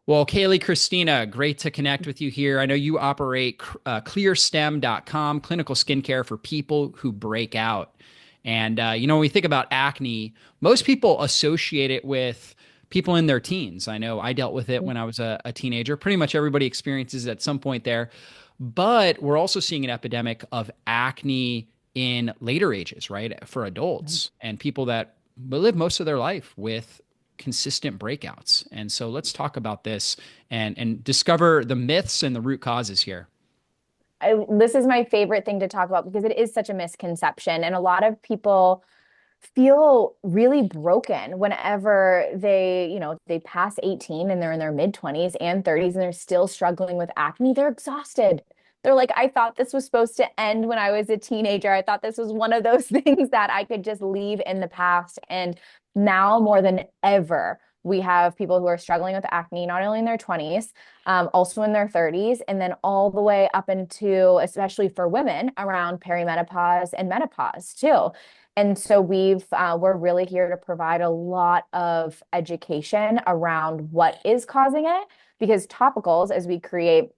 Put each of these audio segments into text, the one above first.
Well, Kayleigh Christina, great to connect with you here. I know you operate ClearStem.com, clinical skincare for people who break out. And, when we think about acne, most people associate it with people in their teens. I know I dealt with it when I was a teenager. Pretty much everybody experiences it at some point there. But we're also seeing an epidemic of acne in later ages, right? For adults and people that live most of their life with consistent breakouts. And so let's talk about this and discover the myths and the root causes here. This is my favorite thing to talk about because it is such a misconception. And a lot of people feel really broken whenever they pass 18 and they're in their mid 20s and 30s and they're still struggling with acne. They're exhausted. They're like, I thought this was supposed to end when I was a teenager. I thought this was one of those things that I could just leave in the past. And now more than ever, we have people who are struggling with acne, not only in their 20s, also in their 30s, and then all the way up into, especially for women, around perimenopause and menopause too. And so we're really here to provide a lot of education around what is causing it, because topicals, as we create,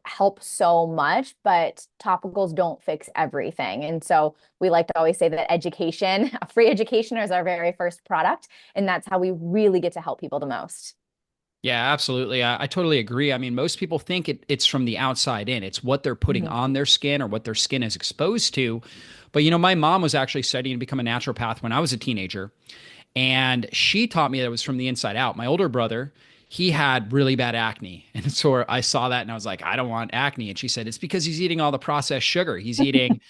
help so much, but topicals don't fix everything. And so we like to always say that education, free education is our very first product. And that's how we really get to help people the most. Yeah, absolutely. I totally agree. I mean, most people think it's from the outside in. It's what they're putting Mhm. on their skin or what their skin is exposed to. But, my mom was actually studying to become a naturopath when I was a teenager. And she taught me that it was from the inside out. My older brother, he had really bad acne. And so I saw that and I was like, I don't want acne. And she said, it's because he's eating all the processed sugar. He's eating,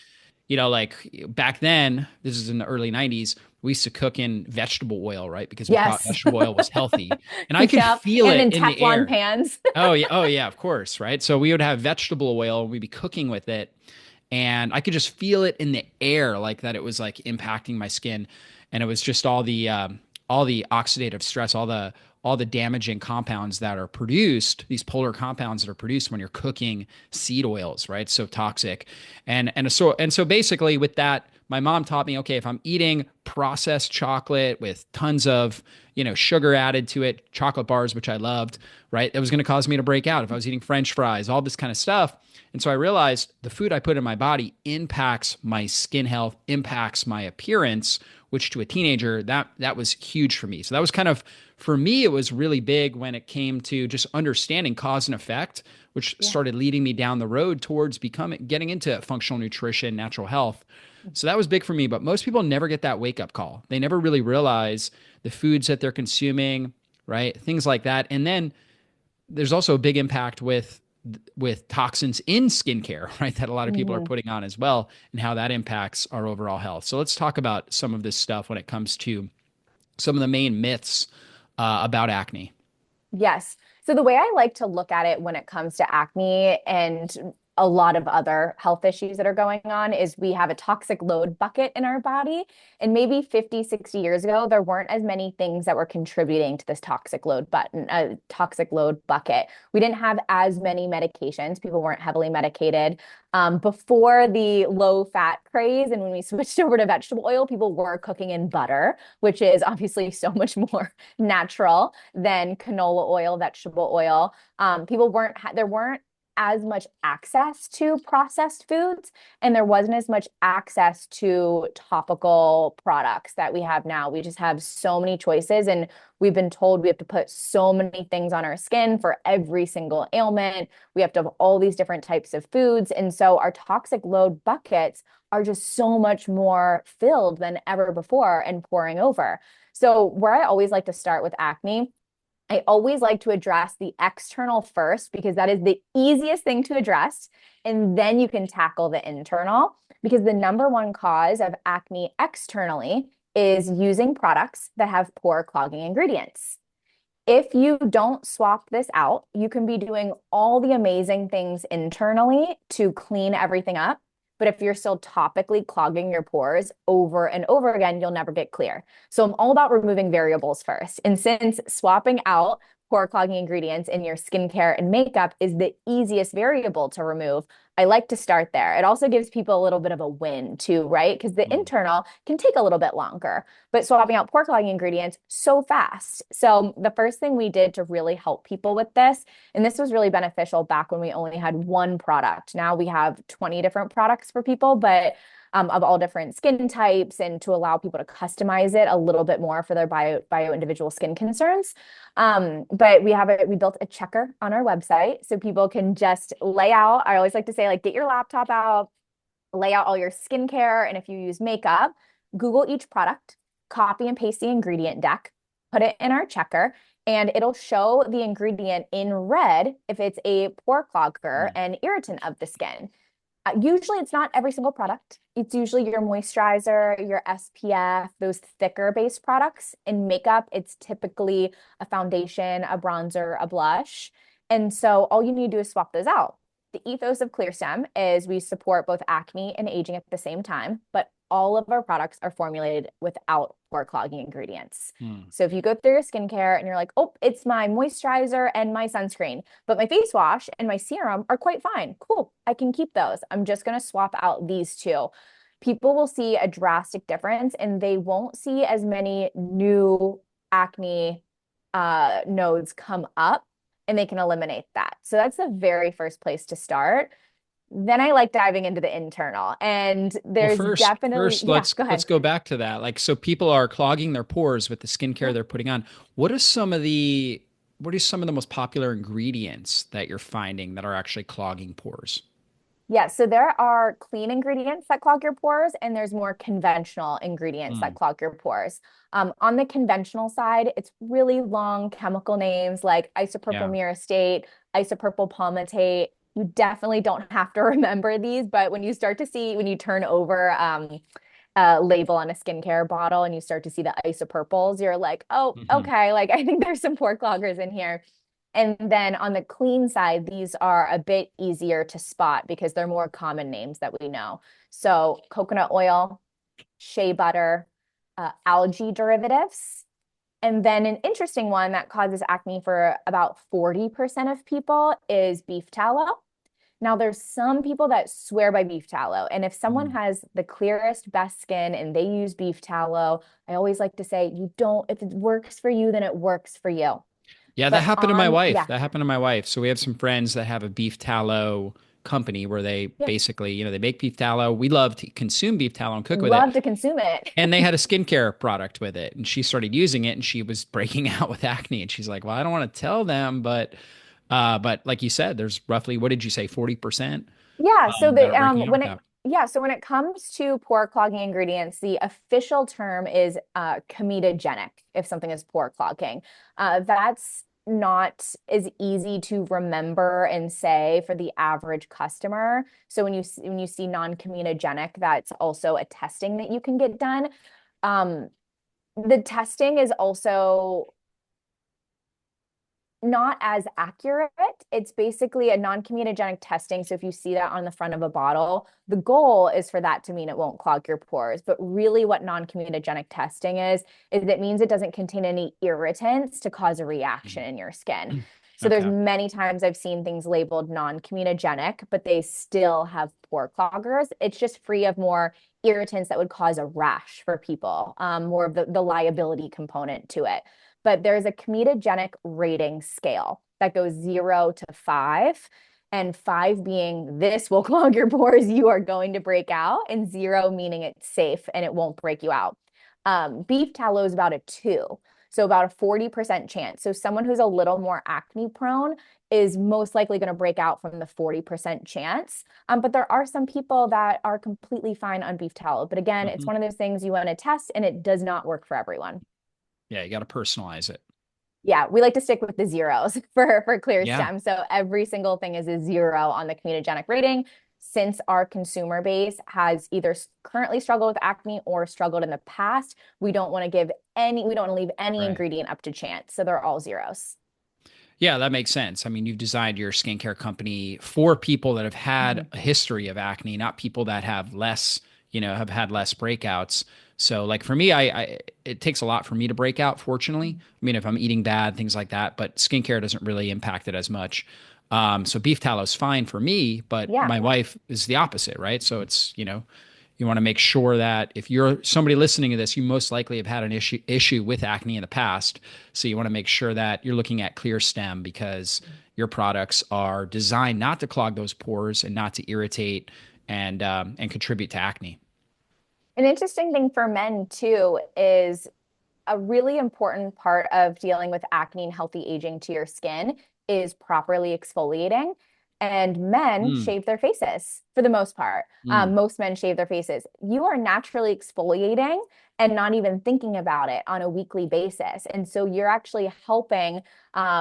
like back then, this is in the early 90s, we used to cook in vegetable oil, right? Because we thought Yes. vegetable oil was healthy. And I could Yep. feel And it in in the Teflon air. pans. Oh, yeah. Oh, yeah, of course. Right. So we would have vegetable oil, we'd be cooking with it. And I could just feel it in the air, like that it was like impacting my skin. And it was just all the oxidative stress, all the damaging compounds that are produced, these polar compounds that are produced when you're cooking seed oils, right? So toxic. And so basically with that, my mom taught me, okay, if I'm eating processed chocolate with tons of, sugar added to it, chocolate bars, which I loved, right? That was going to cause me to break out. If I was eating French fries, all this kind of stuff. And so I realized the food I put in my body impacts my skin health, impacts my appearance, which to a teenager, that was huge for me. So that was kind of, for me, it was really big when it came to just understanding cause and effect, which Yeah. started leading me down the road towards getting into functional nutrition, natural health. So that was big for me, but most people never get that wake up call. They never really realize the foods that they're consuming, right? Things like that. And then there's also a big impact with toxins in skincare, right? That a lot of people are Mhm. putting on as well, and how that impacts our overall health. So let's talk about some of this stuff when it comes to some of the main myths about acne. Yes. So the way I like to look at it when it comes to acne and a lot of other health issues that are going on is we have a toxic load bucket in our body. And maybe 50, 60 years ago, there weren't as many things that were contributing to this toxic load bucket. We didn't have as many medications. People weren't heavily medicated. Before the low fat craze, and when we switched over to vegetable oil, people were cooking in butter, which is obviously so much more natural than canola oil, vegetable oil. There weren't as much access to processed foods, and there wasn't as much access to topical products that we have now. We just have so many choices, and we've been told we have to put so many things on our skin for every single ailment. We have to have all these different types of foods. And so our toxic load buckets are just so much more filled than ever before and pouring over. So, where I always like to start with acne, I always like to address the external first because that is the easiest thing to address. And then you can tackle the internal because the number one cause of acne externally is using products that have poor clogging ingredients. If you don't swap this out, you can be doing all the amazing things internally to clean everything up. But if you're still topically clogging your pores over and over again, you'll never get clear. So I'm all about removing variables first. And since swapping out pore clogging ingredients in your skincare and makeup is the easiest variable to remove, I like to start there. It also gives people a little bit of a win too, right? Because the Mm. internal can take a little bit longer, but swapping out pore clogging ingredients so fast. So the first thing we did to really help people with this, and this was really beneficial back when we only had one product. Now we have 20 different products for people, but of all different skin types and to allow people to customize it a little bit more for their bio individual skin concerns. But we built a checker on our website so people can just lay out. I always like to say, like, get your laptop out, lay out all your skincare. And if you use makeup, Google each product, copy and paste the ingredient deck, put it in our checker, and it'll show the ingredient in red if it's a pore clogger Mm. and irritant of the skin. Usually it's not every single product. It's usually your moisturizer, your SPF, those thicker based products. In makeup, it's typically a foundation, a bronzer, a blush. And so all you need to do is swap those out. The ethos of ClearStem is we support both acne and aging at the same time, but all of our products are formulated without pore clogging ingredients. Mm. So if you go through your skincare and you're like, oh, it's my moisturizer and my sunscreen, but my face wash and my serum are quite fine. Cool. I can keep those. I'm just going to swap out these two. People will see a drastic difference and they won't see as many new acne nodes come up, and they can eliminate that. So that's the very first place to start. Then I like diving into the internal, and Well, there's first, definitely, first yeah, let's go let's ahead. go back to that. Like, so people are clogging their pores with the skincare they're putting on. What are some of the what are some of the most popular ingredients that you're finding that are actually clogging pores? Yeah, so there are clean ingredients that clog your pores, and there's more conventional ingredients that Mm. clog your pores. On the conventional side, it's really long chemical names like isopropyl Yeah. myristate, isopropyl palmitate. You definitely don't have to remember these, but when you start to see, when you turn over a label on a skincare bottle and you start to see the isopurples, you're like, oh, Hmm. okay, like I think there's some pore cloggers in here. And then on the clean side, these are a bit easier to spot because they're more common names that we know. So coconut oil, shea butter, algae derivatives. And then an interesting one that causes acne for about 40% of people is beef tallow. Now, there's some people that swear by beef tallow. And if someone Mm. has the clearest, best skin and they use beef tallow, I always like to say, you don't, if it works for you, then it works for you. Yeah, that But happened to my wife. yeah, That happened to my wife. So we have some friends that have a beef tallow company where they yeah, basically, they make beef tallow. We love to consume beef tallow and cook with it. love to consume it. And they had a skincare product with it. And she started using it and she was breaking out with acne. And she's like, well, I don't want to tell them, but like you said, there's roughly, what did you say, 40% Yeah, so that the are breaking out with that? so when it comes to pore clogging ingredients, the official term is comedogenic if something is pore clogging. That's not as easy to remember and say for the average customer. So when you see non-comedogenic, that's also a testing that you can get done. Um, the testing is also not as accurate. It's basically a non-comedogenic testing. So if you see that on the front of a bottle, the goal is for that to mean it won't clog your pores. But really what non-comedogenic testing is it means it doesn't contain any irritants to cause a reaction in your skin. Mhm. So there's Okay. many times I've seen things labeled non-comedogenic, but they still have pore cloggers. It's just free of more irritants that would cause a rash for people, more of the liability component to it. But there's a comedogenic rating scale that goes 0 to 5, and 5 being this will clog your pores, you are going to break out, and 0 meaning it's safe and it won't break you out. Beef tallow is about a 2, so about a 40% chance. So someone who's a little more acne prone is most likely going to break out from the 40% chance. But there are some people that are completely fine on beef tallow. But again, it's Hmm. one of those things you want to test, and it does not work for everyone. Yeah, you got to personalize it. Yeah, we like to stick with the zeros for Yeah. ClearStem. So every single thing is a 0 on the comedogenic rating. Since our consumer base has either currently struggled with acne or struggled in the past, we don't want to leave any Right. ingredient up to chance. So they're all zeros. Yeah, that makes sense. I mean, you've designed your skincare company for people that have had Mhm. a history of acne, not people that have less have had less breakouts. So like for me, it takes a lot for me to break out, fortunately. I mean, if I'm eating bad, things like that, but skincare doesn't really impact it as much. So beef tallow is fine for me, but Yeah. my wife is the opposite, right? So it's, you want to make sure that if you're somebody listening to this, you most likely have had an issue with acne in the past. So you want to make sure that you're looking at ClearStem because your products are designed not to clog those pores and not to irritate and contribute to acne. An interesting thing for men too is a really important part of dealing with acne and healthy aging to your skin is properly exfoliating. And men Mm, shave their faces for the most part. mm. Most men shave their faces. You are naturally exfoliating and not even thinking about it on a weekly basis. And so you're actually helping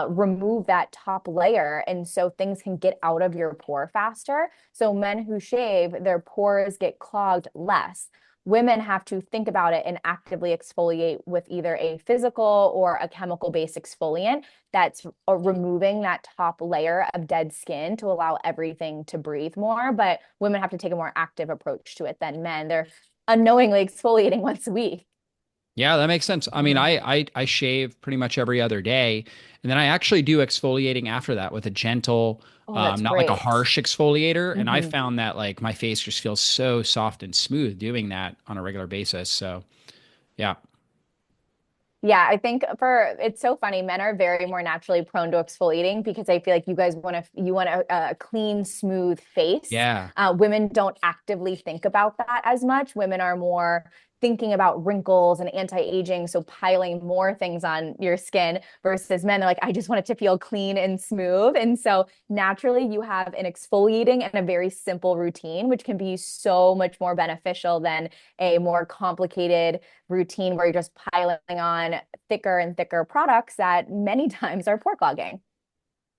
remove that top layer. And so things can get out of your pore faster. So men who shave, their pores get clogged less. Women have to think about it and actively exfoliate with either a physical or a chemical-based exfoliant that's removing that top layer of dead skin to allow everything to breathe more. But women have to take a more active approach to it than men. They're unknowingly exfoliating once a week. Yeah, that makes sense. I mean, I shave pretty much every other day, and then I actually do exfoliating after that with a gentle, Oh, that's not like a great. harsh exfoliator. And I Mhm. found that like my face just feels so soft and smooth doing that on a regular basis. So yeah, Yeah, I think for it's so funny. Men are very more naturally prone to exfoliating because I feel like you guys want a clean, smooth face. yeah. Women don't actively think about that as much. Women are more thinking about wrinkles and anti-aging, so piling more things on your skin versus men. They're like, I just want it to feel clean and smooth. And so naturally, you have an exfoliating and a very simple routine, which can be so much more beneficial than a more complicated routine where you're just piling on thicker and thicker products that many times are pore clogging.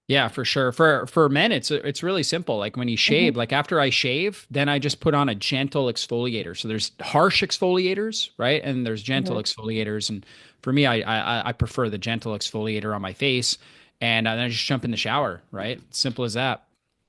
Yeah, for sure. For men, it's really simple. Like when you shave, Mhm. like after I shave, then I just put on a gentle exfoliator. So there's harsh exfoliators, right? And there's gentle Mhm. exfoliators. And for me, I prefer the gentle exfoliator on my face, and then I just jump in the shower, right? Simple as that.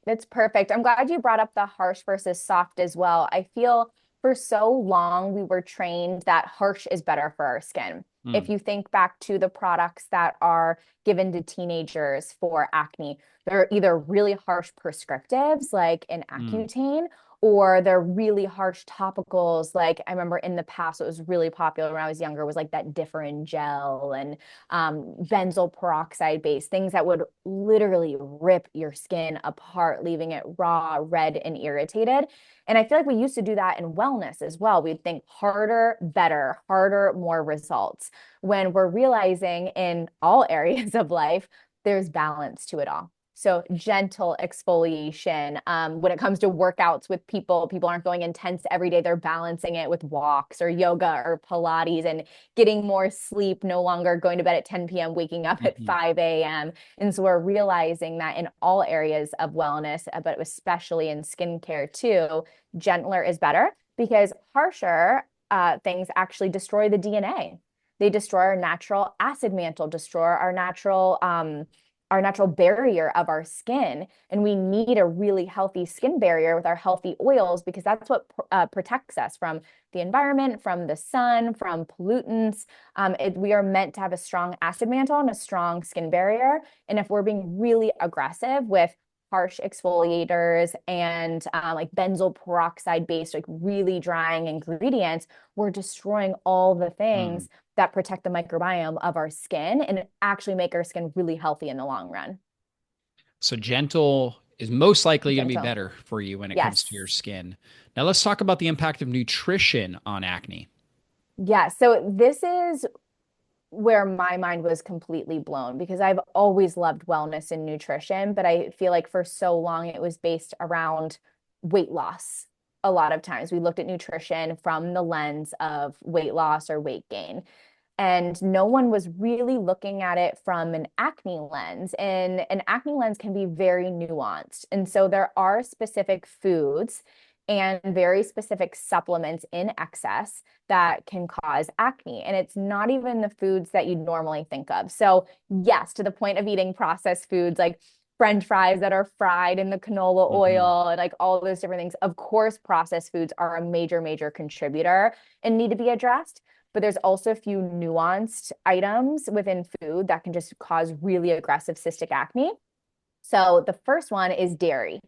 It's perfect. I'm glad you brought up the harsh versus soft as well. I feel for so long we were trained that harsh is better for our skin. If Hmm. you think back to the products that are given to teenagers for acne, they're either really harsh prescriptives like an Hmm. Accutane, or they're really harsh topicals. Like I remember in the past, it was really popular when I was younger, was like that Differin gel and benzoyl peroxide based things that would literally rip your skin apart, leaving it raw, red, and irritated. And I feel like we used to do that in wellness as well. We'd think harder, better, harder, more results. When we're realizing in all areas of life, there's balance to it all. So gentle exfoliation. When it comes to workouts with people aren't going intense every day. They're balancing it with walks or yoga or Pilates and getting more sleep, no longer going to bed at 10 p.m., waking up at Hmm. 5 a.m. And so we're realizing that in all areas of wellness, but especially in skincare too, gentler is better because harsher things actually destroy the DNA. They destroy our natural acid mantle, destroy our natural barrier of our skin. And we need a really healthy skin barrier with our healthy oils because that's what protects us from the environment, from the sun, from pollutants. We are meant to have a strong acid mantle and a strong skin barrier. And if we're being really aggressive with harsh exfoliators and like benzoyl peroxide based, like really drying ingredients, we're destroying all the Hmm. things that protect the microbiome of our skin and actually make our skin really healthy in the long run. So gentle is most likely going to be Gentle. better for you when it comes to your Yes. skin. Now let's talk about the impact of nutrition on acne. Yeah. So this is where my mind was completely blown because I've always loved wellness and nutrition, but I feel like for so long it was based around weight loss. A lot of times we looked at nutrition from the lens of weight loss or weight gain. And no one was really looking at it from an acne lens. And an acne lens can be very nuanced. And so there are specific foods and very specific supplements in excess that can cause acne. And it's not even the foods that you'd normally think of. So, yes, to the point of eating processed foods like French fries that are fried in the canola Hmm. oil and like all those different things. Of course, processed foods are a major, major contributor and need to be addressed. But there's also a few nuanced items within food that can just cause really aggressive cystic acne. So the first one is dairy.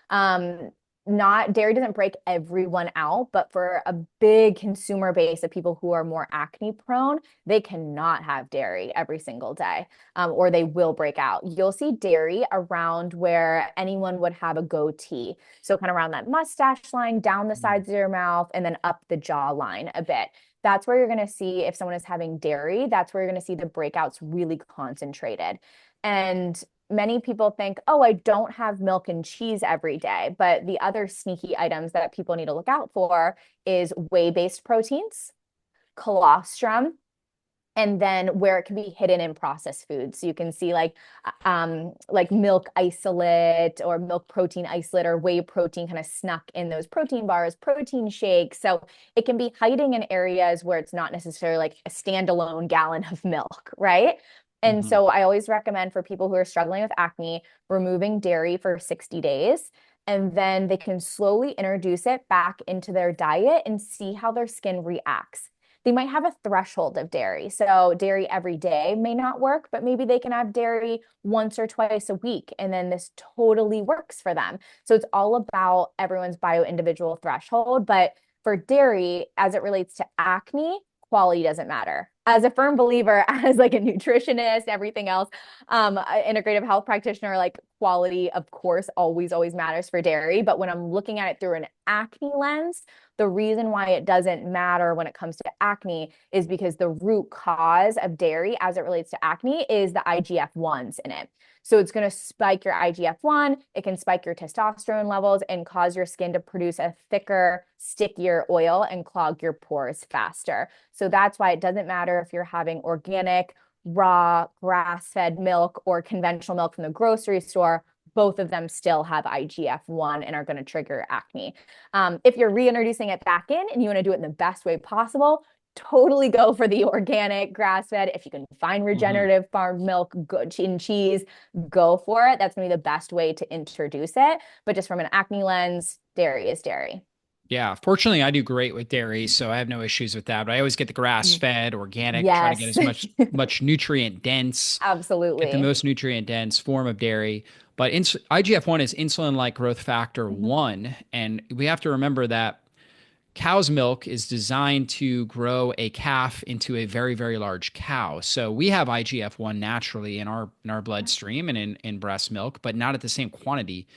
Um, not dairy doesn't break everyone out, but for a big consumer base of people who are more acne prone, they cannot have dairy every single day, or they will break out. You'll see dairy around where anyone would have a goatee. So kind of around that mustache line, down the sides of your mouth, and then up the jawline a bit. That's where you're going to see if someone is having dairy, that's where you're going to see the breakouts really concentrated. And many people think, oh, I don't have milk and cheese every day. But the other sneaky items that people need to look out for is whey-based proteins, colostrum, and then where it can be hidden in processed foods. So you can see like milk isolate or milk protein isolate or whey protein kind of snuck in those protein bars, protein shakes. So it can be hiding in areas where it's not necessarily like a standalone gallon of milk, right? And Hmm. so I always recommend for people who are struggling with acne, removing dairy for 60 days. And then they can slowly introduce it back into their diet and see how their skin reacts. They might have a threshold of dairy. So dairy every day may not work, but maybe they can have dairy once or twice a week. And then this totally works for them. So it's all about everyone's bio-individual threshold. But for dairy, as it relates to acne, quality doesn't matter. As a firm believer, as like a nutritionist, everything else, integrative health practitioner, like quality, of course, always, always matters for dairy. But when I'm looking at it through an acne lens, the reason why it doesn't matter when it comes to acne is because the root cause of dairy as it relates to acne is the IGF-1s in it. So it's going to spike your IGF-1, it can spike your testosterone levels and cause your skin to produce a thicker, stickier oil and clog your pores faster. So that's why it doesn't matter if you're having organic, raw, grass-fed milk or conventional milk from the grocery store. Both of them still have IGF-1 and are going to trigger acne. If you're reintroducing it back in and you want to do it in the best way possible, totally go for the organic grass-fed. If you can find Hmm. regenerative farm milk, good and cheese, go for it. That's going to be the best way to introduce it. But just from an acne lens, dairy is dairy. Yeah, fortunately, I do great with dairy, so I have no issues with that. But I always get the grass-fed, organic, try to get Yes, as much nutrient dense, get the absolutely. most nutrient dense form of dairy. But IGF-1 is insulin-like growth factor Mhm. 1, and we have to remember that cow's milk is designed to grow a calf into a very, very large cow. So we have IGF-1 naturally in our bloodstream and in breast milk, but not at the same quantity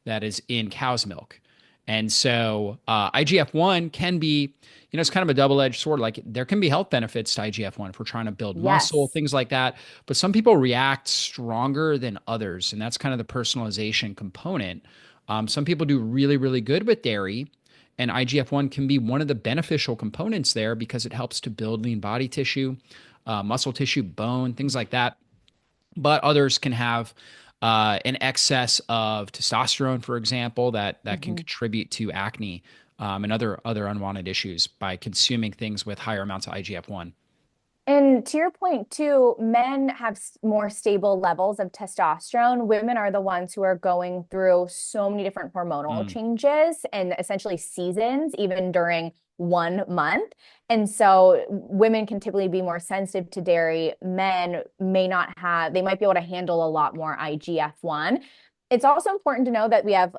that is in cow's milk. And so IGF-1 can be, it's kind of a double-edged sword. Like there can be health benefits to IGF-1 if we're trying to build muscle, Yes. things like that. But some people react stronger than others, and that's kind of the personalization component. Some people do really, really good with dairy, and IGF-1 can be one of the beneficial components there because it helps to build lean body tissue, muscle tissue, bone, things like that. But others can have an excess of testosterone, for example, that can Mhm. contribute to acne and other unwanted issues by consuming things with higher amounts of IGF-1. And to your point too, men have more stable levels of testosterone. Women are the ones who are going through so many different hormonal Mm. changes and essentially seasons, even during 1 month. And so women can typically be more sensitive to dairy. Men may not have, they might be able to handle a lot more IGF-1. It's also important to know that we have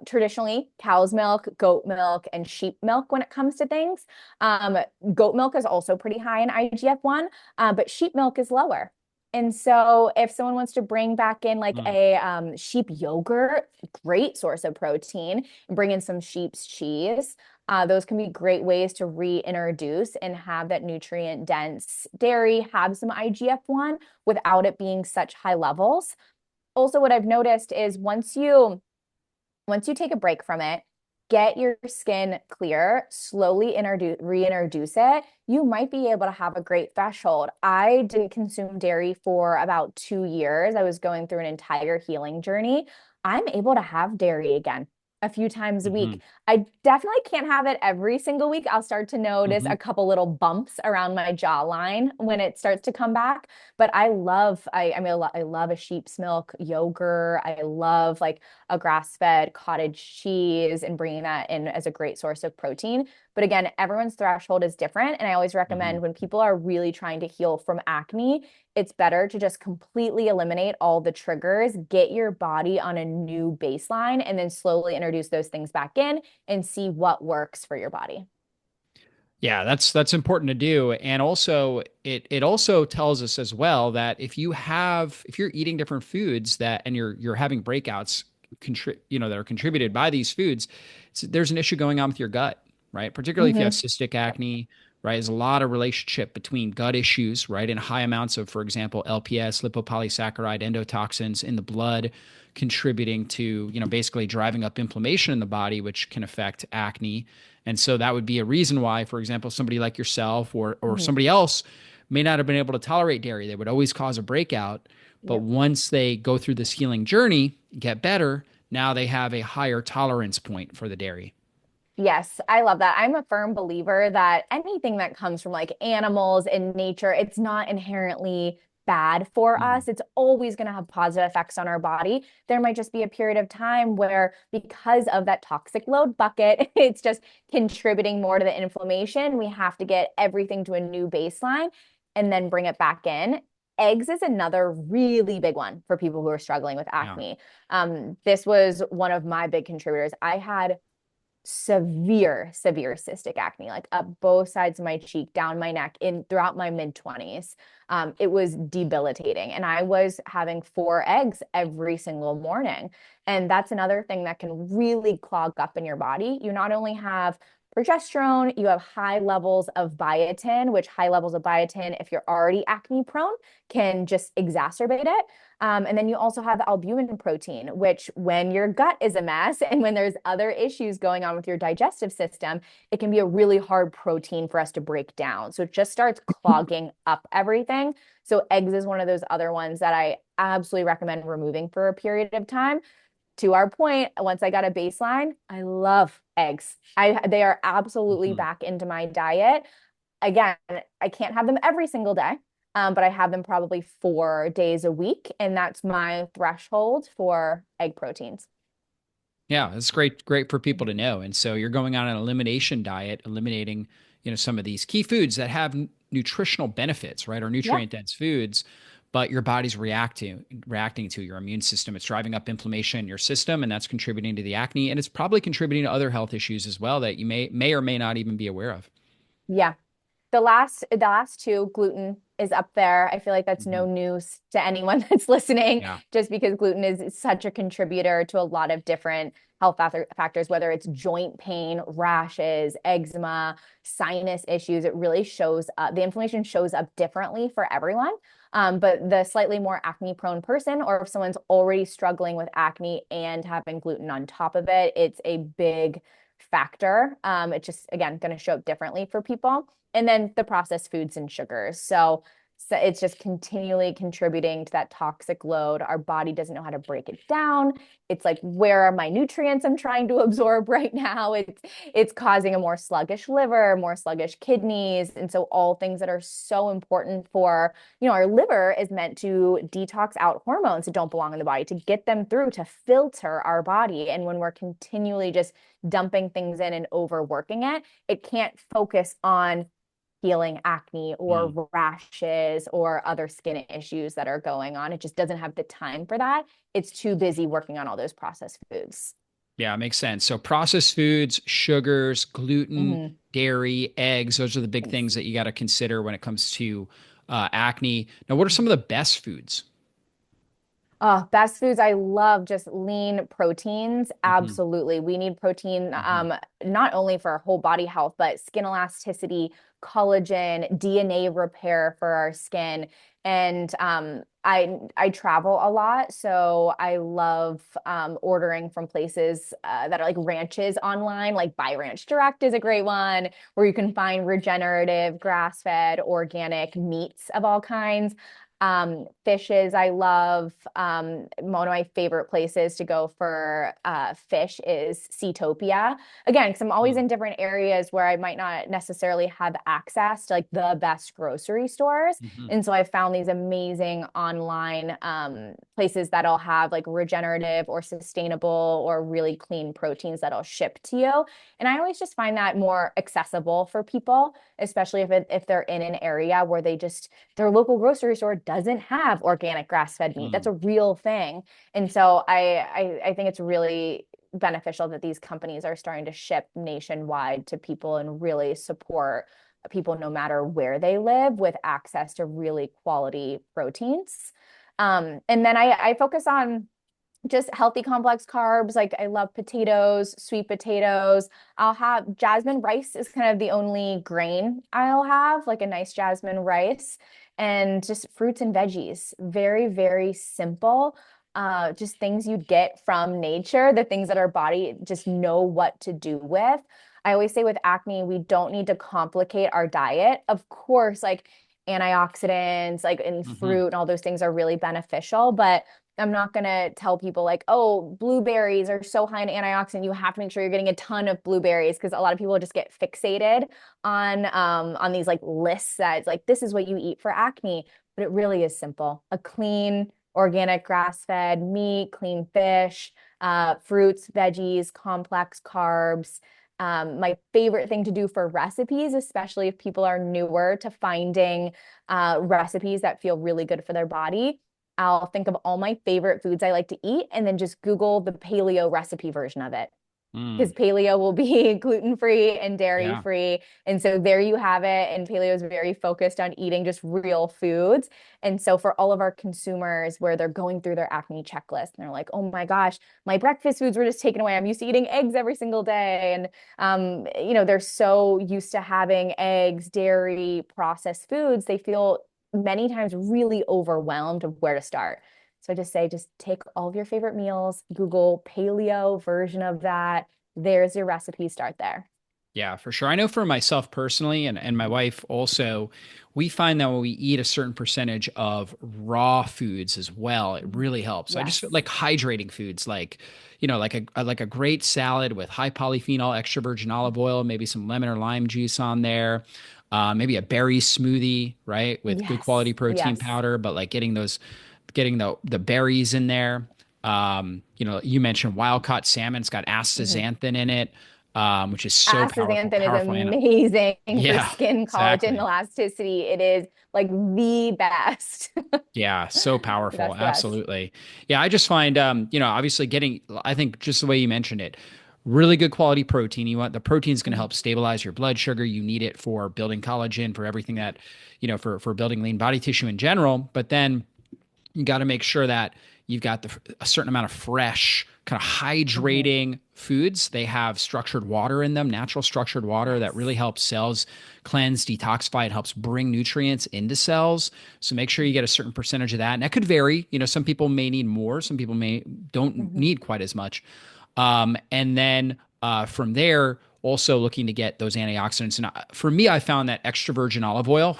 traditionally cow's milk, goat milk, and sheep milk when it comes to things. Um, Goat milk is also pretty high in IGF-1, but sheep milk is lower. And so if someone wants to bring back in like Mm. a sheep yogurt, great source of protein, and bring in some sheep's cheese, those can be great ways to reintroduce and have that nutrient dense dairy, have some IGF-1 without it being such high levels. Also, what I've noticed is once you take a break from it, get your skin clear, slowly reintroduce it, you might be able to have a great threshold. I didn't consume dairy for about 2 years. I was going through an entire healing journey. I'm able to have dairy again. a few times a Hmm. week. I definitely can't have it every single week. I'll start to notice Hmm. a couple little bumps around my jawline when it starts to come back. But I mean, I love a sheep's milk yogurt. I love like a grass-fed cottage cheese and bringing that in as a great source of protein. But again, everyone's threshold is different. And I always Hmm. recommend when people are really trying to heal from acne, it's better to just completely eliminate all the triggers, get your body on a new baseline, and then slowly introduce those things back in and see what works for your body. Yeah, that's important to do. And also it also tells us as well that if you're eating different foods that and you're having breakouts that are contributed by these foods, there's an issue going on with your gut, right? Particularly if you have Hmm. cystic acne, right? There's a lot of relationship between gut issues, right? And high amounts of, for example, LPS, lipopolysaccharide, endotoxins in the blood contributing to, basically driving up inflammation in the body, which can affect acne. And so that would be a reason why, for example, somebody like yourself or Hmm. somebody else may not have been able to tolerate dairy. They would always cause a breakout. But Yep. once they go through this healing journey, get better, now they have a higher tolerance point for the dairy. Yes, I love that. I'm a firm believer that anything that comes from like animals and nature, it's not inherently bad for Mm. us. It's always going to have positive effects on our body. There might just be a period of time where, because of that toxic load bucket, it's just contributing more to the inflammation. We have to get everything to a new baseline and then bring it back in. Eggs is another really big one for people who are struggling with Yeah. acne. This was one of my big contributors. I had severe cystic acne, like up both sides of my cheek, down my neck, in throughout my mid 20s. It was debilitating. And I was having 4 eggs every single morning. And that's another thing that can really clog up in your body. You not only have progesterone, you have high levels of biotin, which high levels of biotin, if you're already acne prone, can just exacerbate it. And then you also have albumin protein, which when your gut is a mess and when there's other issues going on with your digestive system, it can be a really hard protein for us to break down. So it just starts clogging up everything. So eggs is one of those other ones that I absolutely recommend removing for a period of time. To our point, once I got a baseline, I love eggs. They are absolutely Mhm. back into my diet. Again, I can't have them every single day, but I have them probably 4 days a week, and that's my threshold for egg proteins. Yeah, it's great for people to know. And so you're going on an elimination diet, eliminating, some of these key foods that have nutritional benefits, right? Or Yeah. nutrient dense foods, but your body's reacting to your immune system. It's driving up inflammation in your system, and that's contributing to the acne. And it's probably contributing to other health issues as well that you may or may not even be aware of. Yeah. The last two, gluten is up there. I feel like that's no Hmm. news to anyone that's listening, Yeah. just because gluten is such a contributor to a lot of different health factors, whether it's joint pain, rashes, eczema, sinus issues. It really shows up. The inflammation shows up differently for everyone. But the slightly more acne prone person, or if someone's already struggling with acne and having gluten on top of it, it's a big factor. It's just, again, going to show up differently for people. And then the processed foods and sugars. So it's just continually contributing to that toxic load. Our body doesn't know how to break it down. It's like, where are my nutrients I'm trying to absorb right now? It's causing a more sluggish liver, more sluggish kidneys. And so all things that are so important for, our liver is meant to detox out hormones that don't belong in the body, to get them through, to filter our body. And when we're continually just dumping things in and overworking it, it can't focus on healing acne Mm. or rashes or other skin issues that are going on. It just doesn't have the time for that. It's too busy working on all those processed foods. Yeah, it makes sense. So processed foods, sugars, gluten, Mhm. dairy, eggs, those are the big things Eggs. that you got to consider when it comes to acne. Now, what are some of the best foods? Best foods. I love just lean proteins. Hmm. Absolutely. We need protein, Hmm. not only for our whole body health, but skin elasticity, collagen, DNA repair for our skin. And I travel a lot, so I love ordering from places that are like ranches online. Like Buy Ranch Direct is a great one, where you can find regenerative, grass-fed, organic meats of all kinds. Fishes I love. One of my favorite places to go for fish is Seatopia. Again, because I'm always Mm. in different areas where I might not necessarily have access to like the best grocery stores. Mhm. And so I found these amazing online places that'll have like regenerative or sustainable or really clean proteins that'll ship to you. And I always just find that more accessible for people, especially if they're in an area where their local grocery store doesn't have organic grass-fed meat. That's Mm. a real thing. And so I think it's really beneficial that these companies are starting to ship nationwide to people and really support people no matter where they live with access to really quality proteins. And then I focus on just healthy complex carbs. Like I love potatoes, sweet potatoes. I'll have jasmine rice is kind of the only grain I'll have, like a nice jasmine rice, and just fruits and veggies. Very, very simple. Just things you'd get from nature, the things that our body just know what to do with. I always say with acne, we don't need to complicate our diet. Of course, like antioxidants, like in Mhm. fruit and all those things are really beneficial, but I'm not going to tell people like, oh, blueberries are so high in antioxidant. You have to make sure you're getting a ton of blueberries because a lot of people just get fixated on these like lists that it's like, this is what you eat for acne. But it really is simple. A clean, organic, grass-fed meat, clean fish, fruits, veggies, complex carbs. My favorite thing to do for recipes, especially if people are newer to finding recipes that feel really good for their body, I'll think of all my favorite foods I like to eat and then just Google the paleo recipe version of it. Mm. Because paleo will be gluten-free and Yeah. dairy-free. And so there you have it. And paleo is very focused on eating just real foods. And so for all of our consumers where they're going through their acne checklist and they're like, oh my gosh, my breakfast foods were just taken away. I'm used to eating eggs every single day. And they're so used to having eggs, dairy, processed foods, they feel many times really overwhelmed of where to start. So I just say, just take all of your favorite meals, Google paleo version of that. There's your recipe. Start there. Yeah, for sure. I know for myself personally and my wife also, we find that when we eat a certain percentage of raw foods as well, it really helps. I just feel Yes. like hydrating foods like, like a great salad with high polyphenol, extra virgin olive oil, maybe some lemon or lime juice on there. Maybe a berry smoothie, right? With good quality Yes. protein Yes. powder, but like getting the berries in there. You mentioned wild caught salmon. It's got Mhm. astaxanthin in it, which is so powerful, Astaxanthin is powerful. amazing for Yeah, skin collagen exactly. elasticity. It is like the best. Yeah, so The powerful. best, the best. Absolutely. Yeah, I just find, obviously I think just the way you mentioned it, really good quality protein. You want the protein's going to Mhm. help stabilize your blood sugar. You need it for building collagen, for everything that, for building lean body tissue in general. But then you got to make sure that you've got a certain amount of fresh, kind of Mhm. hydrating foods. They have structured water in them, natural structured water that really Yes. helps cells cleanse, detoxify, and helps bring nutrients into cells. So make sure you get a certain percentage of that. And that could vary. Some people may need more, some people may don't Mhm. need quite as much. And then from there, also looking to get those antioxidants. And for me, I found that extra virgin olive oil.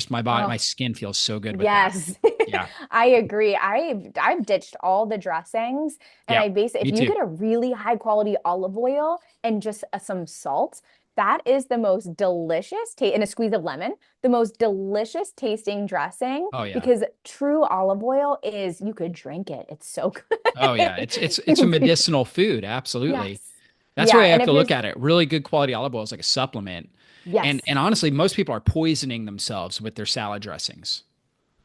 My Oh, skin feels so good with that. yes. Yeah. I agree. I've ditched all the dressings and Yeah, I base it if me you too. get a really high quality olive oil and just some salt, that is the most delicious taste and a squeeze of lemon, the most delicious tasting dressing Oh yeah. because true olive oil is you could drink it. It's so Oh good. yeah. It's a medicinal food. Absolutely. Yes. That's the Yeah, way I and have if to you're look at it. Really good quality olive oil is like a supplement. And yes. honestly, most people are poisoning themselves with their salad dressings.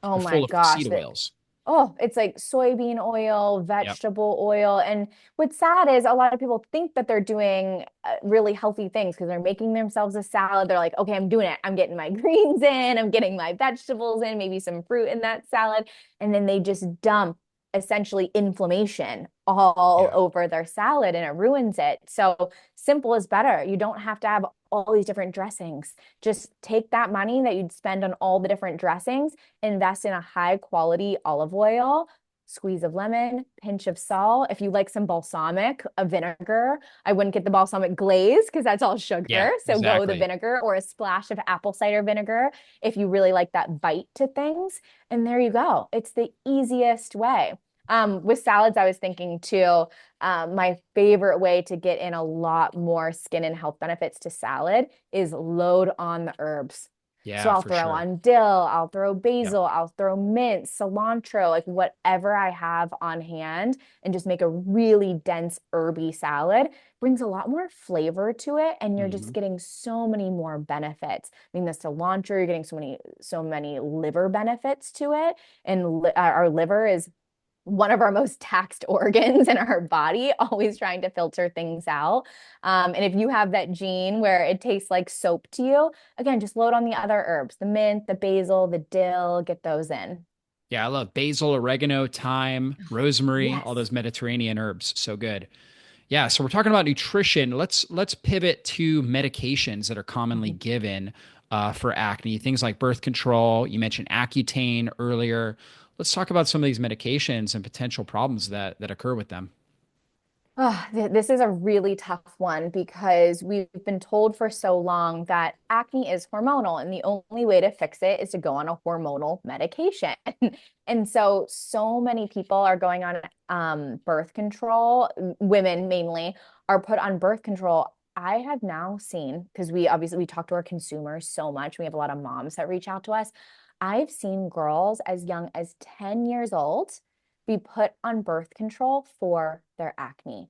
Oh They're my full of gosh, seed that oils. oh, it's like soybean oil, Yep. vegetable oil. And what's sad is a lot of people think that they're doing really healthy things because they're making themselves a salad. They're like, okay, I'm doing it. I'm getting my greens in, I'm getting my vegetables in, maybe some fruit in that salad. And then they just dump essentially inflammation all Yeah. over their salad and it ruins it. So simple is better. You don't have to have all these different dressings. Just take that money that you'd spend on all the different dressings, invest in a high quality olive oil, squeeze of lemon, pinch of salt. If you like some balsamic, a vinegar, I wouldn't get the balsamic glaze because that's all Yeah, sugar. So go the exactly. vinegar or a splash of apple cider vinegar if you really like that bite to things. And there you go. It's the easiest way. With salads, I was thinking too, my favorite way to get in a lot more skin and health benefits to salad is load on the herbs. So Yeah, I'll for throw sure. on dill, I'll throw Yeah. basil, I'll throw mint, cilantro, like whatever I have on hand, and just make a really dense herby salad. Brings a lot more flavor to it, and you're just Mhm. getting so many more benefits. I mean, the cilantro, you're getting so many liver benefits to it, and our liver is one of our most taxed organs in our body, always trying to filter things out. And if you have that gene where it tastes like soap to you, again, just load on the other herbs, the mint, the basil, the dill, get those in. Yeah, I love basil, oregano, thyme, rosemary, all Yes. those Mediterranean herbs. So good. Yeah, so we're talking about nutrition. Let's pivot to medications that are commonly Mhm. given for acne. Things like birth control. You mentioned Accutane earlier. Let's talk about some of these medications and potential problems that occur with them. Oh, this is a really tough one because we've been told for so long that acne is hormonal, and the only way to fix it is to go on a hormonal medication. And so many people are going on birth control, women mainly are put on birth control. I have now seen, because we talk to our consumers so much, we have a lot of moms that reach out to us. I've seen girls as young as 10 years old be put on birth control for their acne.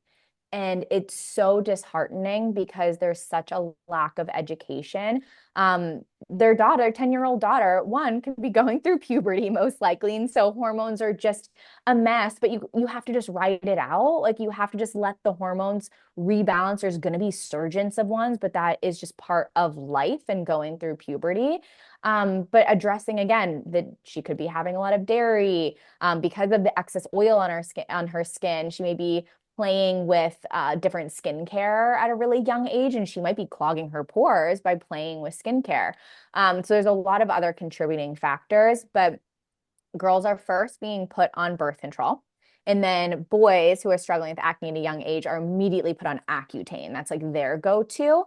And it's so disheartening because there's such a lack of education. Their daughter, 10-year-old daughter, one could be going through puberty most likely. And so hormones are just a mess, but you have to just write it out. Like you have to just let the hormones rebalance. There's going to be surgence of ones, but that is just part of life and going through puberty. But addressing again that she could be having a lot of dairy, because of the excess oil on her skin, she may be playing with different skincare at a really young age, and she might be clogging her pores by playing with skincare. So there's a lot of other contributing factors, but girls are first being put on birth control. And then boys who are struggling with acne at a young age are immediately put on Accutane. That's like their go-to.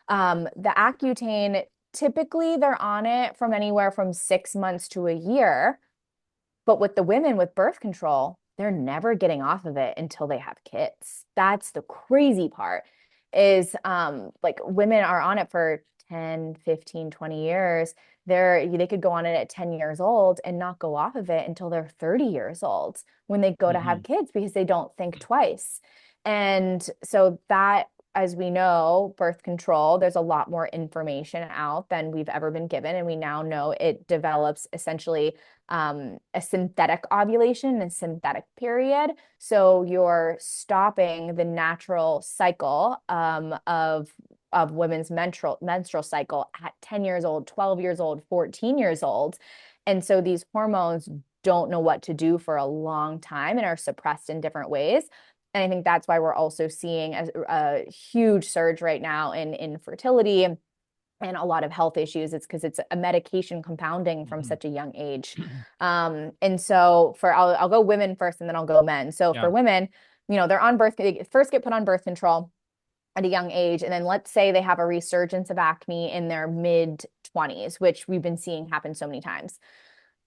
The Accutane, typically they're on it from anywhere from 6 months to a year. But with the women with birth control, they're never getting off of it until they have kids. That's the crazy part is like women are on it for 10, 15, 20 years. They could go on it at 10 years old and not go off of it until they're 30 years old when they go to have Mhm. kids because they don't think twice. And so that, as we know, birth control, there's a lot more information out than we've ever been given. And we now know it develops essentially a synthetic ovulation and synthetic period. So you're stopping the natural cycle of women's menstrual cycle at 10 years old, 12 years old, 14 years old. And so these hormones don't know what to do for a long time and are suppressed in different ways. And I think that's why we're also seeing a huge surge right now in infertility and a lot of health issues. It's because it's a medication compounding from Mhm. such a young age. And so I'll go women first and then I'll go men. So Yeah. for women, they first get put on birth control at a young age. And then let's say they have a resurgence of acne in their mid 20s, which we've been seeing happen so many times.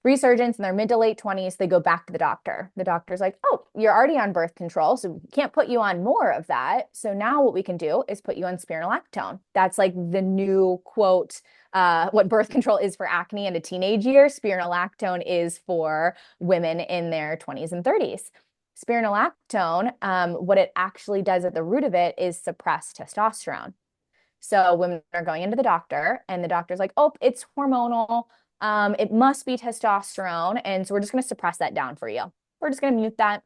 Resurgence in their mid to late 20s, they go back to the doctor. The doctor's like, oh, you're already on birth control, so we can't put you on more of that. So now what we can do is put you on spironolactone. That's like the new quote, what birth control is for acne in a teenage year. Spironolactone is for women in their 20s and 30s. Spironolactone, what it actually does at the root of it is suppress testosterone. So women are going into the doctor, and the doctor's like, oh, it's hormonal. It must be testosterone. And so we're just going to suppress that down for you. We're just going to mute that.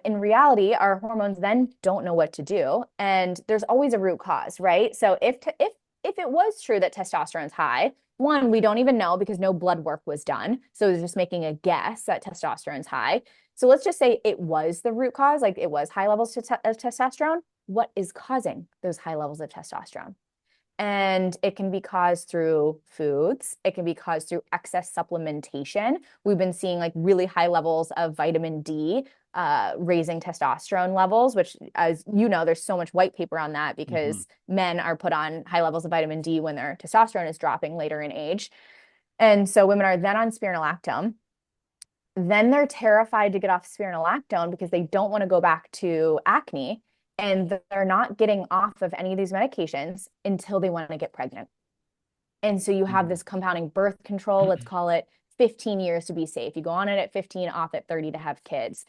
In reality, our hormones then don't know what to do. And there's always a root cause, right? So if it was true that testosterone's high, one, we don't even know because no blood work was done. So it's just making a guess that testosterone's high. So let's just say it was the root cause, like it was high levels of testosterone. What is causing those high levels of testosterone? And it can be caused through foods. It can be caused through excess supplementation. We've been seeing like really high levels of vitamin D, raising testosterone levels, which, as you know, there's so much white paper on that Hmm. because men are put on high levels of vitamin D when their testosterone is dropping later in age. And so women are then on spironolactone. Then they're terrified to get off spironolactone because they don't want to go back to acne. And they're not getting off of any of these medications until they want to get pregnant. And so you have this compounding birth control, let's call it 15 years to be safe. You go on it at 15, off at 30 to have kids.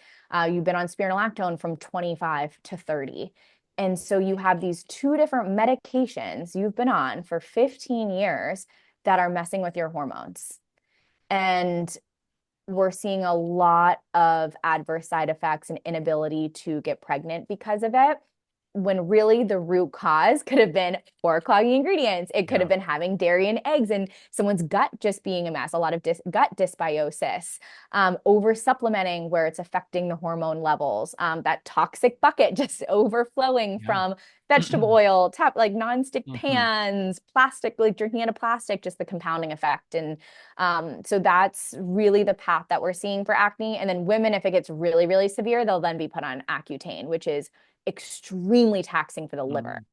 You've been on spironolactone from 25 to 30. And so you have these two different medications you've been on for 15 years that are messing with your hormones. And we're seeing a lot of adverse side effects and inability to get pregnant because of it. When really the root cause could have been poor clogging ingredients. It could have Yeah. been having dairy and eggs and someone's gut just being a mess, a lot of gut dysbiosis, over supplementing where it's affecting the hormone levels, that toxic bucket just overflowing Yeah. from vegetable oil, like nonstick Hmm. pans, plastic, like drinking out of plastic, just the compounding effect. And so that's really the path that we're seeing for acne. And then women, if it gets really, really severe, they'll then be put on Accutane, which is extremely taxing for the liver.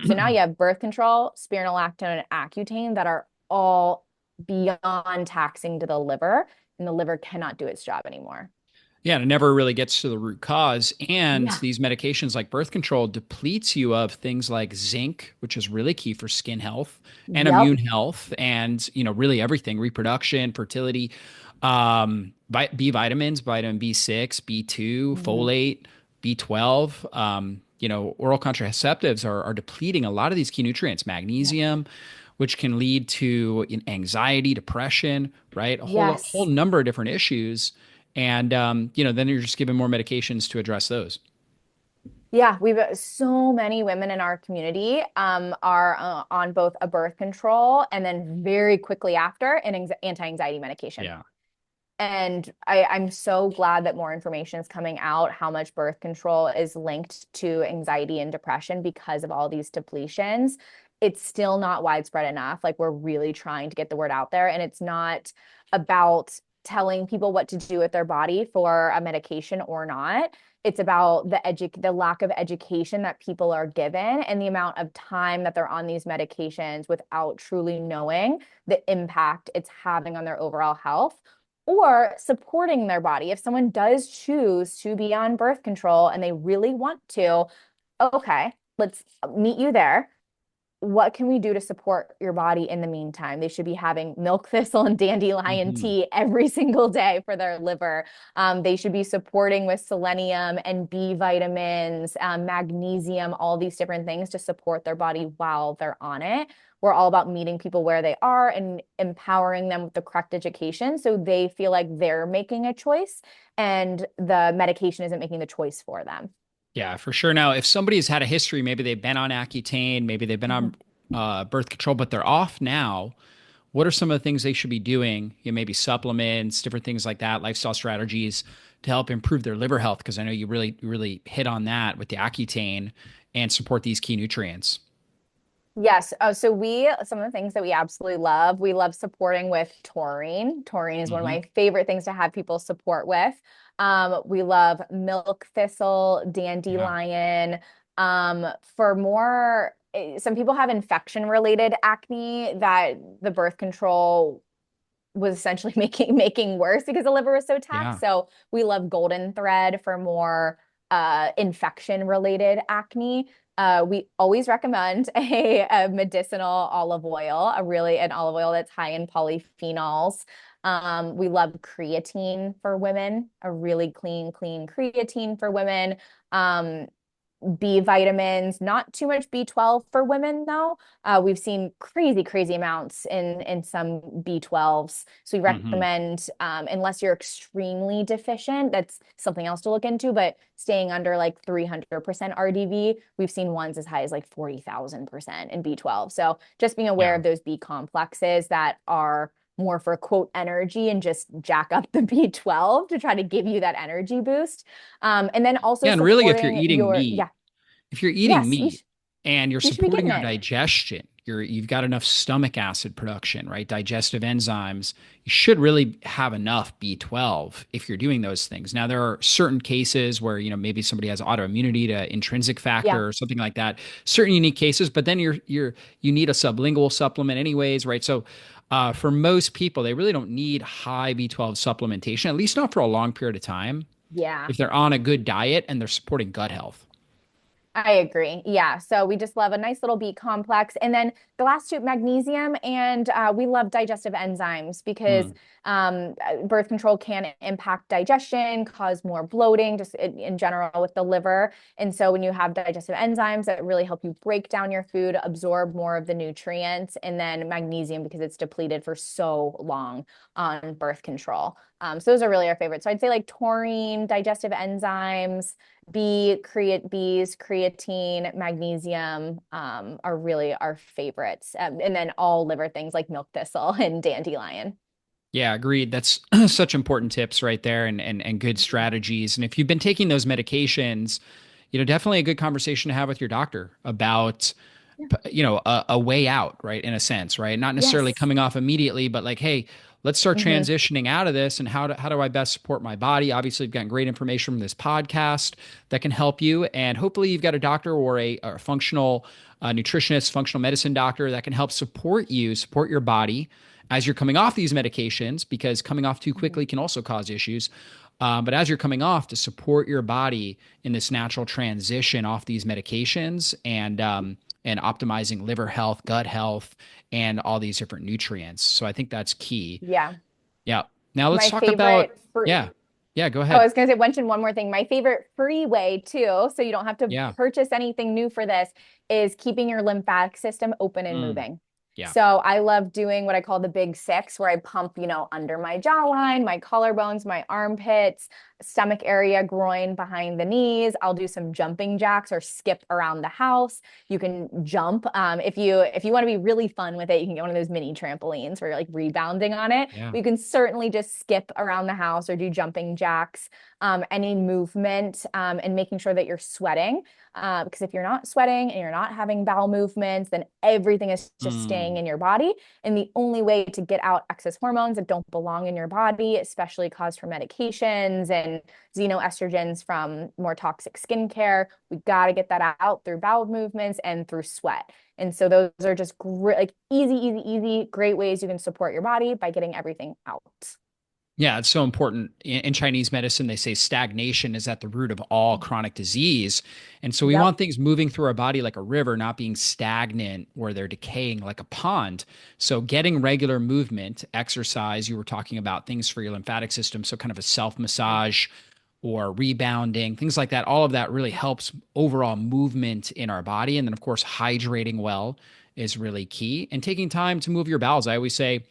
So now you have birth control, spironolactone, and Accutane that are all beyond taxing to the liver, and the liver cannot do its job anymore. Yeah, and it never really gets to the root cause. And Yeah. these medications like birth control depletes you of things like zinc, which is really key for skin health and Yep. immune health, and really everything, reproduction, fertility, B vitamins, vitamin B6, B2, Mhm. folate, B12. Oral contraceptives are depleting a lot of these key nutrients, Yep. magnesium, which can lead to anxiety, depression, right? A whole Yes. number of different issues. And then you're just given more medications to address those. Yeah, we've so many women in our community are on both a birth control and then very quickly after an anti-anxiety medication. Yeah. And I'm so glad that more information is coming out how much birth control is linked to anxiety and depression because of all these depletions. It's still not widespread enough. Like we're really trying to get the word out there, and it's not about telling people what to do with their body for a medication or not. It's about the lack of education that people are given and the amount of time that they're on these medications without truly knowing the impact it's having on their overall health or supporting their body. If someone does choose to be on birth control and they really want to, okay, let's meet you there. What can we do to support your body in the meantime? They should be having milk thistle and dandelion Hmm. tea every single day for their liver. They should be supporting with selenium and B vitamins, magnesium, all these different things to support their body while they're on it. We're all about meeting people where they are and empowering them with the correct education so they feel like they're making a choice and the medication isn't making the choice for them. Yeah, for sure. Now, if somebody's had a history, maybe they've been on Accutane, maybe they've been Mhm. on birth control, but they're off now. What are some of the things they should be doing? Maybe supplements, different things like that, lifestyle strategies to help improve their liver health. Because I know you really hit on that with the Accutane and support these key nutrients. Yes. Oh, so some of the things that we absolutely love, we love supporting with taurine. Taurine is one of Hmm. my favorite things to have people support with. We love milk thistle, Yeah. dandelion. For more, some people have infection related acne that the birth control was essentially making worse because the liver was so taxed. Yeah. So we love golden thread for more infection related acne. We always recommend a medicinal olive oil, an olive oil that's high in polyphenols. We love creatine for women, a really clean creatine for women. Um, B vitamins, not too much B12 for women though. We've seen crazy amounts in some B12s. So we Hmm. recommend, unless you're extremely deficient, that's something else to look into, but staying under like 300% RDV, we've seen ones as high as like 40,000% in B12. So just being aware Yeah. of those B complexes that are more for quote energy and just jack up the B12 to try to give you that energy boost. And then also Yeah. And really, if you're supporting eating your, meat, yeah, if you're eating yes, meat and you're you should be supporting getting your it. digestion, you've got enough stomach acid production, right? Digestive enzymes. You should really have enough B12 if you're doing those things. Now, there are certain cases where, maybe somebody has autoimmunity to intrinsic Yeah. factor or something like that, certain unique cases, but then you need a sublingual supplement anyways, right? So, for most people, they really don't need high B12 supplementation, at least not for a long period of time, Yeah. if they're on a good diet and they're supporting gut health. I agree. Yeah. So we just love a nice little B complex. And then the last two, magnesium, and we love digestive enzymes because Mm. birth control can impact digestion, cause more bloating, just in general with the liver. And so when you have digestive enzymes that really help you break down your food, absorb more of the nutrients, and then magnesium because it's depleted for so long on birth control. So those are really our favorites. So I'd say like taurine, digestive enzymes, B's, creatine, magnesium are really our favorites. And then all liver things like milk thistle and dandelion. Yeah, agreed. That's such important tips right there and good strategies. And if you've been taking those medications, definitely a good conversation to have with your doctor about, Yeah. a way out, right? In a sense, right? Not necessarily Yes. coming off immediately, but like, hey, let's start Hmm. transitioning out of this and how do I best support my body? Obviously, you've gotten great information from this podcast that can help you. And hopefully you've got a doctor or a functional nutritionist, functional medicine doctor that can help support you, support your body as you're coming off these medications, because coming off too quickly can also cause issues. But as you're coming off, to support your body in this natural transition off these medications and optimizing liver health, gut health, and all these different nutrients. So I think that's key. Yeah. Yeah. Now let's My talk about, favorite fruit. yeah. Yeah, go Oh, I ahead. was going to say, mention one more thing. My favorite free way too, so you don't have to Yeah. purchase anything new for this, is keeping your lymphatic system open and Mm, moving. yeah. So I love doing what I call the big six, where I pump, under my jawline, my collarbones, my armpits, stomach area, groin, behind the knees. I'll do some jumping jacks or skip around the house. You can jump. If you want to be really fun with it, you can get one of those mini trampolines where you're like rebounding on it. Yeah. But you can certainly just skip around the house or do jumping jacks. Any movement, and making sure that you're sweating. Because if you're not sweating and you're not having bowel movements, then everything is just staying Mm, in your body. And the only way to get out excess hormones that don't belong in your body, especially caused from medications and xenoestrogens from more toxic skincare, we got to get that out through bowel movements and through sweat. And so those are just great, like easy, great ways you can support your body by getting everything out. yeah, it's so important. In Chinese medicine, they say stagnation is at the root of all chronic disease. And so we Yep. want things moving through our body like a river, not being stagnant where they're decaying like a pond. So getting regular movement, exercise, you were talking about things for your lymphatic system. So kind of a self massage or rebounding, things like that. All of that really helps overall movement in our body. And then, of course, hydrating well is really key. And taking time to move your bowels. I always say,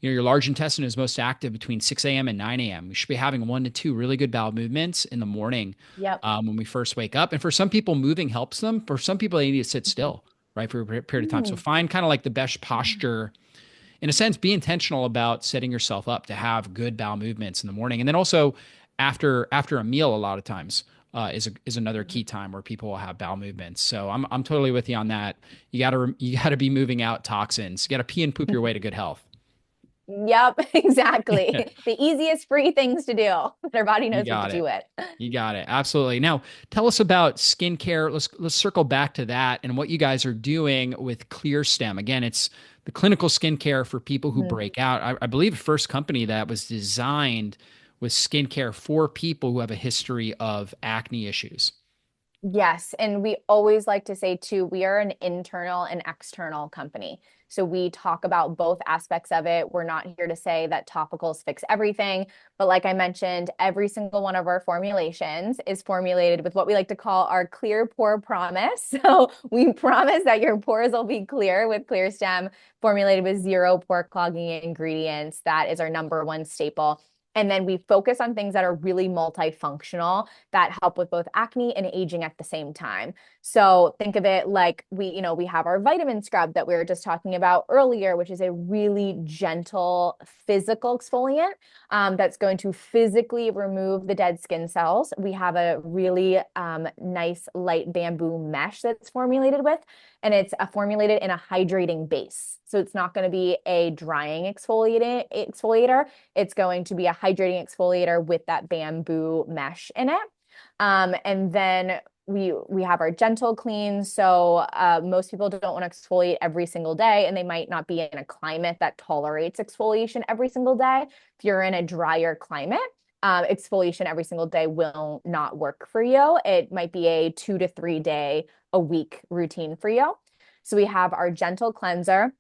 your large intestine is most active between 6 a.m. and 9 a.m. We should be having 1 to 2 really good bowel movements in the morning Yep. when we first wake up. And for some people, moving helps them. For some people, they need to sit still, right, for a period of time. So Mm. find kind of like the best posture. In a sense, be intentional about setting yourself up to have good bowel movements in the morning. And then also after a meal, a lot of times is another key time where people will have bowel movements. So I'm totally with you on that. You gotta be moving out toxins. You gotta pee and poop your way to good health. Yep, exactly. The easiest free things to do. Their body You knows what to got do it. with. You got it. Absolutely. Now, tell us about skincare. Let's circle back to that and what you guys are doing with ClearStem. Again, it's the clinical skincare for people who Mhm. break out. I believe the first company that was designed with skincare for people who have a history of acne issues. Yes, and we always like to say too, we are an internal and external company. So we talk about both aspects of it. We're not here to say that topicals fix everything, but like I mentioned, every single one of our formulations is formulated with what we like to call our clear pore promise. So we promise that your pores will be clear with ClearStem, formulated with zero pore clogging ingredients. That is our number one staple. And then we focus on things that are really multifunctional that help with both acne and aging at the same time. So think of it like we have our vitamin scrub that we were just talking about earlier, which is a really gentle physical exfoliant that's going to physically remove the dead skin cells. We have a really nice light bamboo mesh that's formulated with, and it's formulated in a hydrating base. So it's not going to be a drying exfoliator. It's going to be a hydrating exfoliator with that bamboo mesh in it. And then we have our gentle clean. So most people don't want to exfoliate every single day, and they might not be in a climate that tolerates exfoliation every single day. If you're in a drier climate, exfoliation every single day will not work for you. It might be a 2 to 3 day a week routine for you. So we have our gentle cleanser.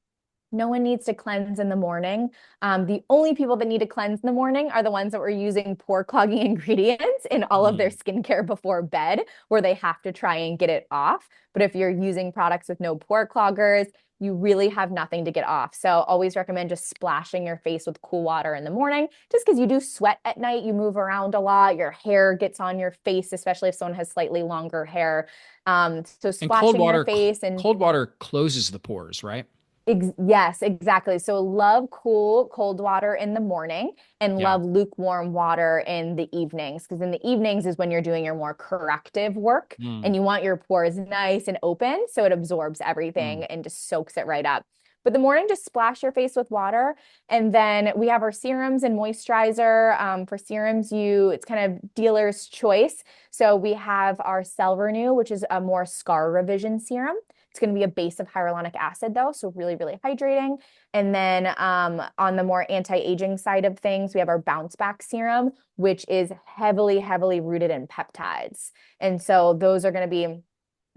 No one needs to cleanse in the morning. The only people that need to cleanse in the morning are the ones that were using pore clogging ingredients in all of their skincare before bed, where they have to try and get it off. But if you're using products with no pore cloggers, you really have nothing to get off. So always recommend just splashing your face with cool water in the morning, just because you do sweat at night, you move around a lot, your hair gets on your face, especially if someone has slightly longer hair. So And cold splashing your water, face and cold water closes the pores, right? Yes, exactly. So love cool, cold water in the morning and Yeah. love lukewarm water in the evenings, because in the evenings is when you're doing your more corrective work Mm. and you want your pores nice and open so it absorbs everything Mm. and just soaks it right up. But the morning, just splash your face with water. And then we have our serums and moisturizer. For serums, it's kind of dealer's choice. So we have our Cell Renew, which is a more scar revision serum. It's going to be a base of hyaluronic acid, though, so really, really hydrating. And then on the more anti-aging side of things, we have our Bounce Back Serum, which is heavily, heavily rooted in peptides. And so those are going to be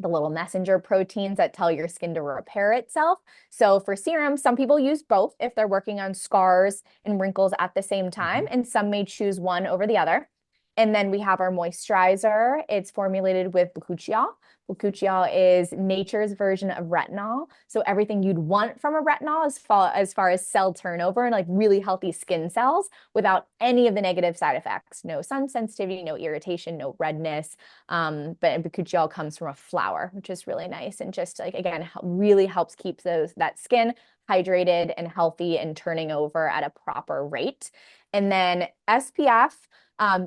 the little messenger proteins that tell your skin to repair itself. So for serum, some people use both if they're working on scars and wrinkles at the same time, Mhm. and some may choose one over the other. And then we have our moisturizer. It's formulated with bakuchiol. Bakuchiol is nature's version of retinol. So everything you'd want from a retinol as far as cell turnover and like really healthy skin cells without any of the negative side effects. No sun sensitivity, no irritation, no redness. But bakuchiol comes from a flower, which is really nice. And just like, again, really helps keep that skin hydrated and healthy and turning over at a proper rate. And then SPF,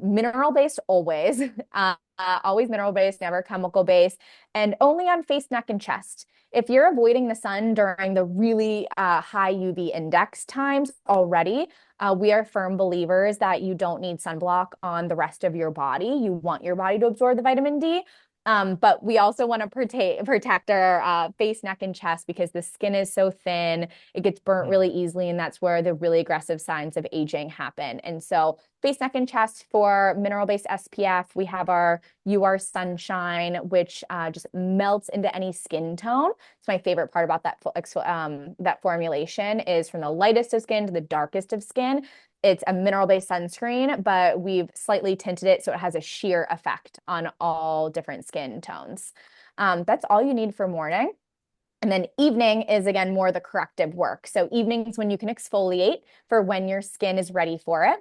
mineral based always, always mineral based, never chemical based, and only on face, neck, and chest. If you're avoiding the sun during the really high UV index times already, we are firm believers that you don't need sunblock on the rest of your body. You want your body to absorb the vitamin D. But we also want to protect our face, neck, and chest because the skin is so thin, it gets burnt Mm. really easily, and that's where the really aggressive signs of aging happen. And so face, neck, and chest for mineral-based SPF, we have our UR Sunshine, which just melts into any skin tone. It's my favorite part about that formulation is from the lightest of skin to the darkest of skin. It's a mineral-based sunscreen, but we've slightly tinted it so it has a sheer effect on all different skin tones. That's all you need for morning. And then evening is, again, more the corrective work. So evenings when you can exfoliate for when your skin is ready for it.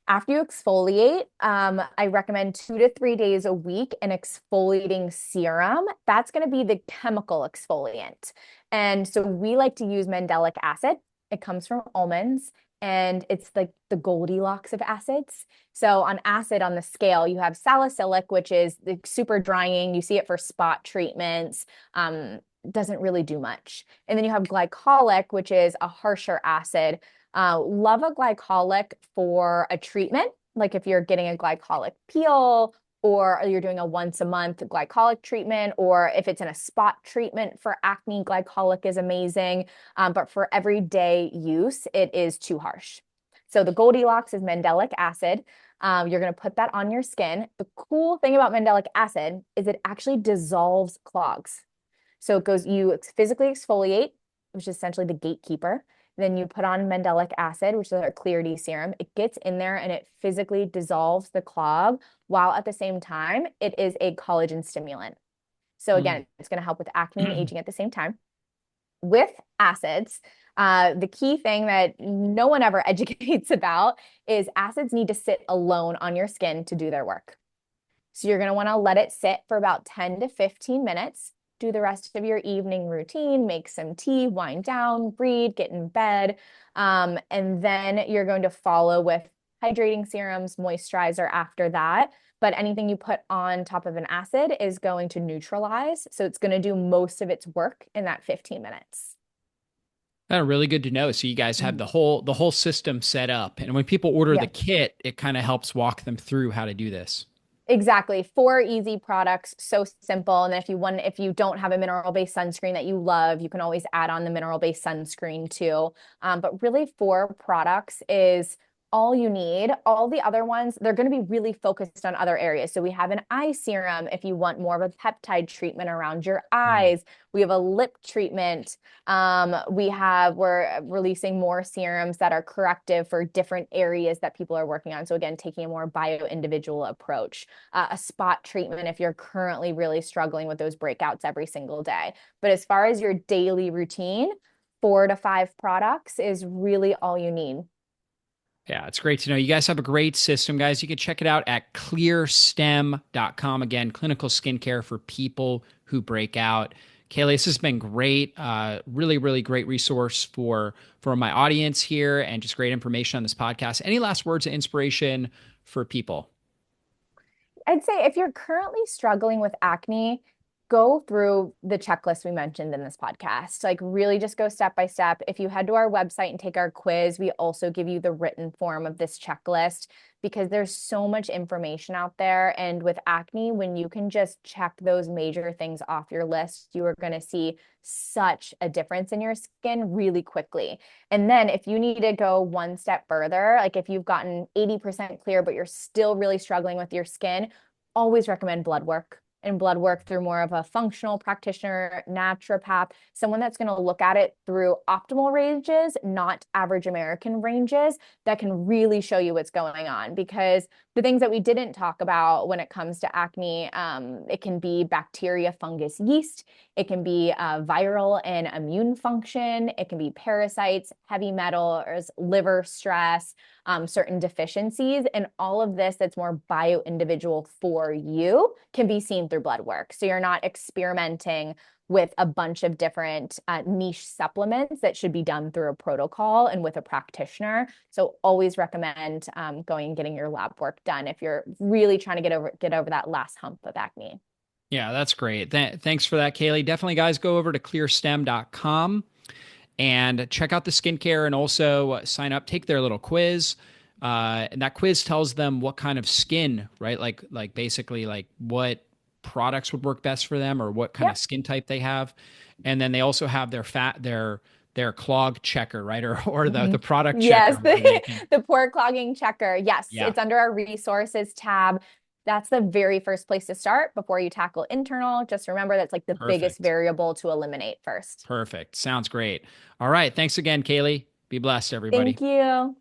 After you exfoliate, I recommend 2 to 3 days a week an exfoliating serum. That's going to be the chemical exfoliant. And so we like to use mandelic acid. It comes from almonds and it's like the Goldilocks of acids. So on acid on the scale, you have salicylic, which is the super drying. You see it for spot treatments. Doesn't really do much. And then you have glycolic, which is a harsher acid. Love a glycolic for a treatment, like if you're getting a glycolic peel or you're doing a once a month glycolic treatment, or if it's in a spot treatment for acne, glycolic is amazing. But for everyday use, it is too harsh. So the Goldilocks is mandelic acid. You're going to put that on your skin. The cool thing about mandelic acid is it actually dissolves clogs. So you physically exfoliate, which is essentially the gatekeeper. Then you put on mandelic acid, which is our Clear serum. It gets in there and it physically dissolves the clog, while at the same time, it is a collagen stimulant. So Mm. again, it's going to help with acne and aging at the same time. With acids, The key thing that no one ever educates about is acids need to sit alone on your skin to do their work. So you're going to want to let it sit for about 10 to 15 minutes. Do the rest of your evening routine, make some tea, wind down, read, get in bed. And then you're going to follow with hydrating serums, moisturizer after that. But anything you put on top of an acid is going to neutralize. So it's going to do most of its work in that 15 minutes. Really good to know. So you guys have the whole system set up. And when people order the Yeah. kit, it kind of helps walk them through how to do this. Exactly. 4 easy products, so simple. And then if you don't have a mineral-based sunscreen that you love, you can always add on the mineral-based sunscreen too. But really 4 products is all you need. All the other ones, they're going to be really focused on other areas. So we have an eye serum if you want more of a peptide treatment around your Mm. eyes. We have a lip treatment. We're releasing more serums that are corrective for different areas that people are working on. So again, taking a more bio-individual approach. A spot treatment if you're currently really struggling with those breakouts every single day. But as far as your daily routine, 4 to 5 products is really all you need. Yeah, it's great to know. You guys have a great system, guys. You can check it out at clearstem.com. Again, clinical skincare for people who break out. Kayleigh, this has been great. Really, really great resource for my audience here and just great information on this podcast. Any last words of inspiration for people? I'd say if you're currently struggling with acne, go through the checklist we mentioned in this podcast. Like, really just go step by step. If you head to our website and take our quiz, we also give you the written form of this checklist because there's so much information out there. And with acne, when you can just check those major things off your list, you are going to see such a difference in your skin really quickly. And then if you need to go one step further, like if you've gotten 80% clear, but you're still really struggling with your skin, always recommend blood work, and blood work through more of a functional practitioner, naturopath, someone that's going to look at it through optimal ranges, not average American ranges, that can really show you what's going on. Because the things that we didn't talk about when it comes to acne, it can be bacteria, fungus, yeast. It can be viral and immune function. It can be parasites, heavy metals, liver stress, certain deficiencies. And all of this that's more bio-individual for you can be seen through blood work. So you're not experimenting with a bunch of different niche supplements that should be done through a protocol and with a practitioner. So always recommend going and getting your lab work done if you're really trying to get over that last hump of acne. Yeah, that's great. Thanks for that, Kayleigh. Definitely, guys, go over to clearstem.com and check out the skincare and also sign up, take their little quiz. And that quiz tells them what kind of skin, right? Like basically like what products would work best for them or what kind of Yep. skin type they have. And then they also have their clog checker, right? Or the Mhm. product checker Yes, where they can. the pore clogging checker. Yes, Yeah, it's under our resources tab. That's the very first place to start before you tackle internal. Just remember that's like the biggest perfect. variable to eliminate first. Perfect. Sounds great. All right. Thanks again, Kayleigh. Be blessed, Thank everybody. you.